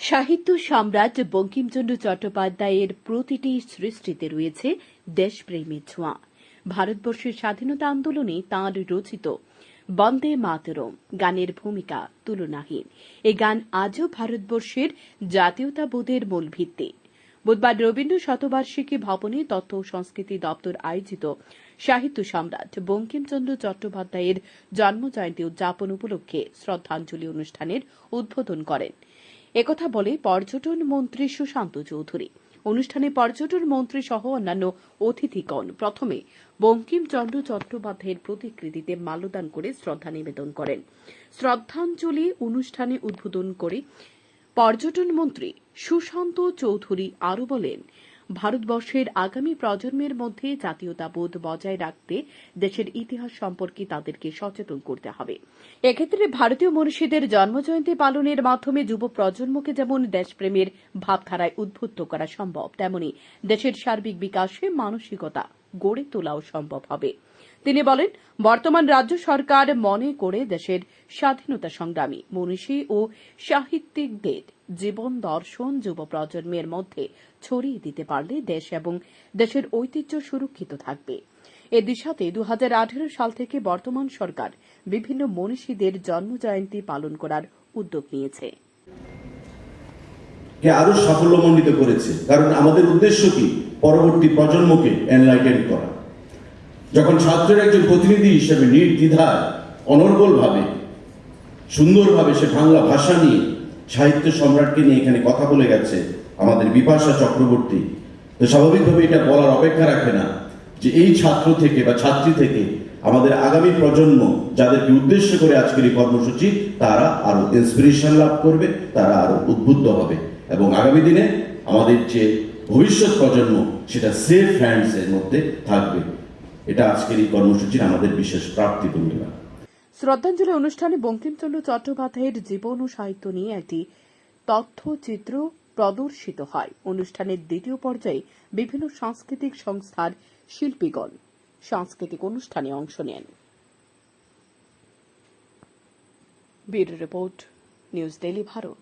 সাহিত্য সম্রাট বঙ্কিমচন্দ্র চট্টোপাধ্যায়ের প্রতিটি সৃষ্টিতে রয়েছে দেশপ্রেমের ছোঁয়া। ভারতবর্ষের স্বাধীনতা আন্দোলনে তাঁর রচিত বন্দে মাতরম গানের ভূমিকা তুলনাহীন। এই গান আজও ভারতবর্ষের জাতীয়তাবোধের মূল ভিত্তি। বুধবার রবীন্দ্র শতবার্ষিকী ভবনে তথ্য ও সংস্কৃতি দপ্তর আয়োজিত সাহিত্য সম্রাট বঙ্কিমচন্দ্র চট্টোপাধ্যায়ের জন্মজয়ন্তী উদযাপন উপলক্ষে শ্রদ্ধাঞ্জলি অনুষ্ঠানের উদ্বোধন করেন। একথা বলে পর্যটন মন্ত্রী সুশান্ত চৌধুরী। অনুষ্ঠানে পর্যটন মন্ত্রী সহ অন্যান্য অতিথিগণ প্রথমে বঙ্কিমচন্দ্র চট্টোপাধ্যায়ের প্রতিকৃতিতে মাল্যদান করে শ্রদ্ধা নিবেদন করেন। শ্রদ্ধাঞ্জলি অনুষ্ঠানে উদ্বোধন করে পর্যটন মন্ত্রী সুশান্ত চৌধুরী আরও বলেন, ভারতবর্ষের আগামী প্রজন্মের মধ্যে জাতীয়তাবোধ বজায় রাখতে দেশের ইতিহাস সম্পর্কে তাদেরকে সচেতন করতে হবে। এক্ষেত্রে ভারতীয় মনীষীদের জন্মজয়ন্তী পালনের মাধ্যমে যুব প্রজন্মকে যেমন দেশপ্রেমের ভাবধারায় উদ্বুদ্ধ করা সম্ভব, তেমনি দেশের সার্বিক বিকাশে মানসিকতা গড়ে তোলাও সম্ভব হবে। তিনি বলেন, বর্তমান রাজ্য সরকার মনে করে দেশের স্বাধীনতা সংগ্রামী মনীষী ও সাহিত্যিকদের জীবন দর্শন যুব প্রজন্মের মধ্যে ছড়িয়ে দিতে পারলে দেশ এবং দেশের ঐতিহ্য সুরক্ষিত থাকবে। এ দিশাতে 2018 সাল থেকে বর্তমান সরকার বিভিন্ন মনীষীদের জন্মজয়ন্তী পালন করার উদ্যোগ নিয়েছে। আরো সাফল্যমণ্ডিত করেছে, কারণ আমাদের উদ্দেশ্য কি? পরবর্তী প্রজন্মকে এনলাইটেন করা। যখন ছাত্রের একজন প্রতিনিধি হিসেবে নির্দ্বিধায় অনর্গলভাবে সুন্দরভাবে সে বাংলা ভাষা নিয়ে সাহিত্য সম্রাটকে নিয়ে এখানে কথা বলে গেছে আমাদের বিপাশা চক্রবর্তী, তো স্বাভাবিকভাবে এটা বলার অপেক্ষা রাখে না যে এই ছাত্র থেকে বা ছাত্রী থেকে আমাদের আগামী প্রজন্ম যাদেরকে উদ্দেশ্য করে আজকের এই কর্মসূচি, তারা আরো ইন্সপিরেশন লাভ করবে, তারা আরো উদ্বুদ্ধ হবে এবং আগামী দিনে আমাদের যে ভবিষ্যৎ প্রজন্ম সেটা সেফ হ্যান্ডস এর মধ্যে থাকবে। এটা আজকের এই কর্মসূচির আমাদের বিশেষ প্রাপ্তি বন্ধুরা। শ্রদ্ধাঞ্জলি অনুষ্ঠানে বঙ্কিমচন্দ্র চট্টোপাধ্যায়ের জীবন ও সাহিত্য নিয়ে একটি তথ্যচিত্র প্রদর্শিত হয়। অনুষ্ঠানের দ্বিতীয় পর্যায়ে বিভিন্ন সাংস্কৃতিক সংস্থার শিল্পীগণ সাংস্কৃতিক অনুষ্ঠানে অংশ নেন। Bureau report, news daily Bharat.